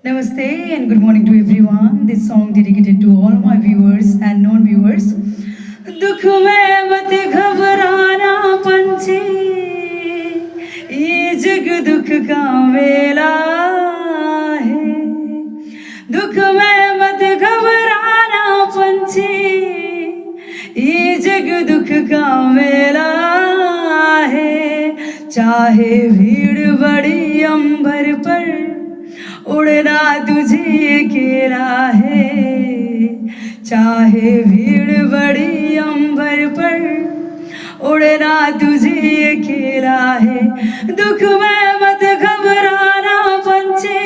Namaste and good morning to everyone. This song dedicated to all my viewers and non-viewers. दुख में मत घबराना पंछी, ये जग दुख का मेला है। दुख में मत घबराना पंछी, ये जग दुख का मेला है। चाहे भीड़ बड़ी अंबर पर, उड़ना तुझे अकेला है। चाहे भीड़ बड़ी अंबर पर, उड़ना तुझे अकेला है। दुख में मत घबराना पंछी,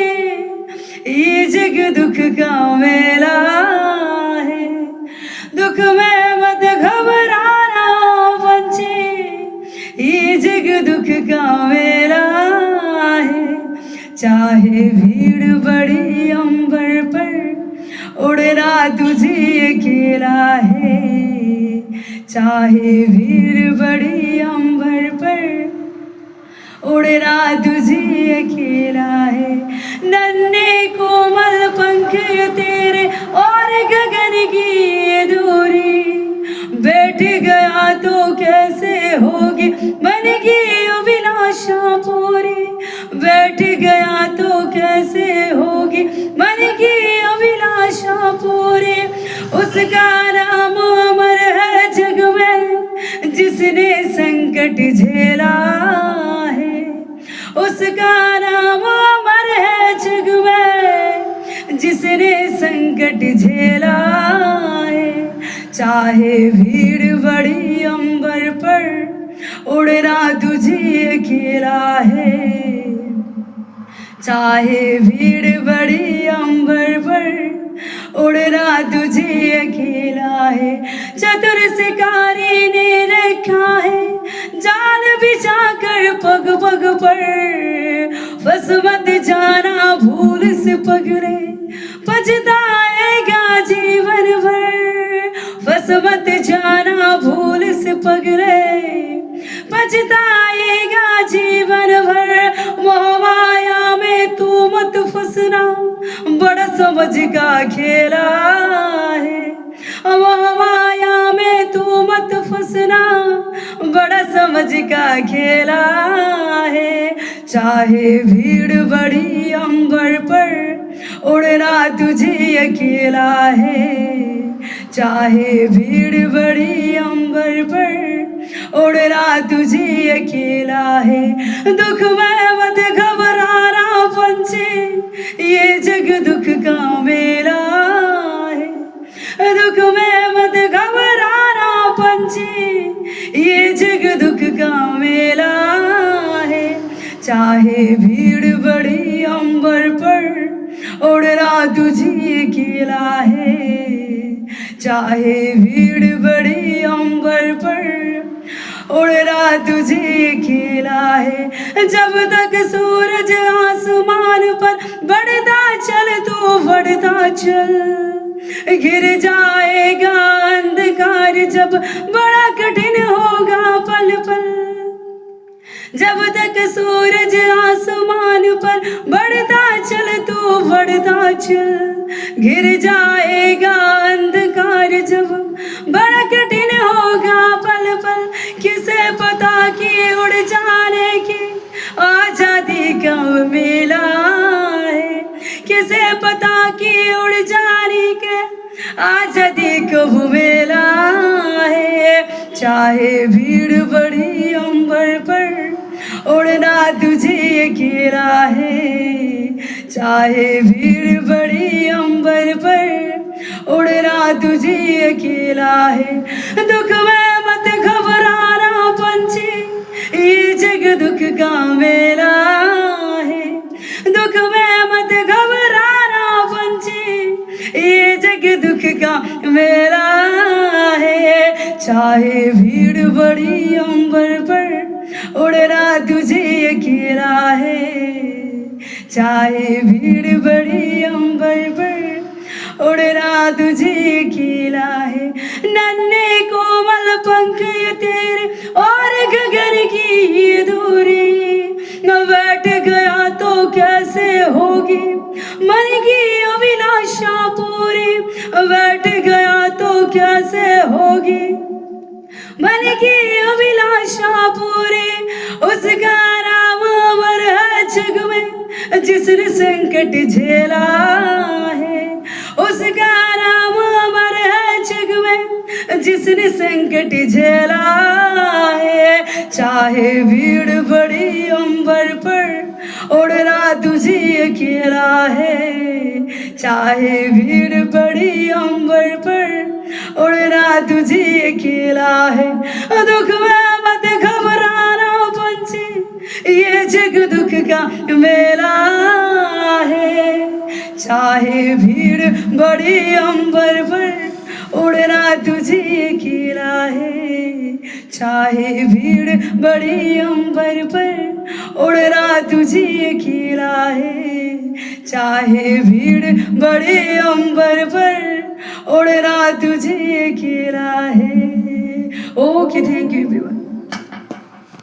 ये जग दुख का मेला है। दुख में मत घबराना पंछी, ये जग दुख का मेला है। चाहे भीड़ बड़ी अंबर पर, उड़ना तुझे अकेला है। चाहे भीड़ बड़ी अंबर पर, उड़ना तुझे अकेला है। नन्हे कोमल पंख तेरे और गगन की ये दूरी, बैठ गया तो कैसे होगी मन की अभिलाषा पूरी। बैठ गया तो कैसे होगी मन की अभिलाषा पूरी। उसका नाम अमर है जग में, जिसने संकट झेला है। उसका नाम अमर है जग में, जिसने संकट झेला है। चाहे भीड़ बड़ी अंबर पर, उड़ना तुझे अकेला है। चाहे भीड़ बड़ी अंबर पर, उड़ना तुझे अकेला है। चतुर शिकारी ने रखा है जाल बिछाकर पग पग पर। फंस मत जाना भूल से पगड़े, पछताएगा जीवन भर। फंस मत जाना भूल से पगड़े, पछताएगा जीवन भर। मोह माया में तू मत फंसना, बड़ा समझ का खेला है। मोह माया में तू मत फंसना, बड़ा समझ का खेला है। चाहे भीड़ बड़ी अंबर पर, उड़ना तुझे अकेला है। चाहे भीड़ बड़ी अंबर पर, उड़ना तुझे अकेला है। दुख में मत घबराना पंछी, ये जग दुख का मेला है। दुख में मत घबराना पंछी, ये जग दुख का मेला है। चाहे भीड़ बड़ी अंबर पर, उड़ना तुझे अकेला है। चाहे भीड़ बड़ी अंबर पर, उड़ना तुझे अकेला है। जब तक सूरज आसमान पर बढ़ता चल तू बढ़ता चल, गिर जाएगा अंधकार जब बड़ा कठिन होगा पल पल। जब तक सूरज आसमान पर बढ़ता चल तू बढ़ता चल, गिर जाएगा अंधकार जब बड़ा कठिन होगा पल पल। किसे पता कि उड़ जाने की आजादी कब मिला है। किसे पता कि उड़ जाने के आजादी कब मिला है। चाहे भीड़ बड़ी अंबर पर, उड़ना तुझे अकेला है। चाहे भीड़ बड़ी अंबर पर, उड़ना तुझे अकेला है। दुख में मत घबराना पंछी, ये जग दुख का मेला है। दुख में मत घबराना पंछी, ये जग दुख का मेला है। चाहे भीड़ बड़ी अंबर पर, उड़ना तुझे अकेला है। चाहे भीड़ बड़ी अंबर पर, उड़ना तुझे अकेला है। नन्हे कोमल पंख तेरे और गगन की ये दूरी, न बैठ गया तो कैसे होगी, मन की अभिलाषा पूरी बैठ गया तो कैसे होगी, मन की अभिलाषा पूरी उसका नाम अमर है जग में, जिसने संकट झेला है, उसका नाम अमर है जग में, जिसने संकट झेला है। चाहे भीड़ बड़ी अंबर पर उड़ना तुझे अकेला है, चाहे भीड़ बड़ी अंबर पर उड़ना तुझे अकेला है। दुख में मत घबराना पंछी, ये जग दुख का मेला है। चाहे भीड़ बड़ी अंबर पर उड़ना तुझे अकेला है, चाहे भीड़ बड़ी अंबर पर उड़ना तुझे अकेला है, चाहे भीड़ बड़े अंबर पर उड़ना तुझे अकेला है। Okay, thank you everyone.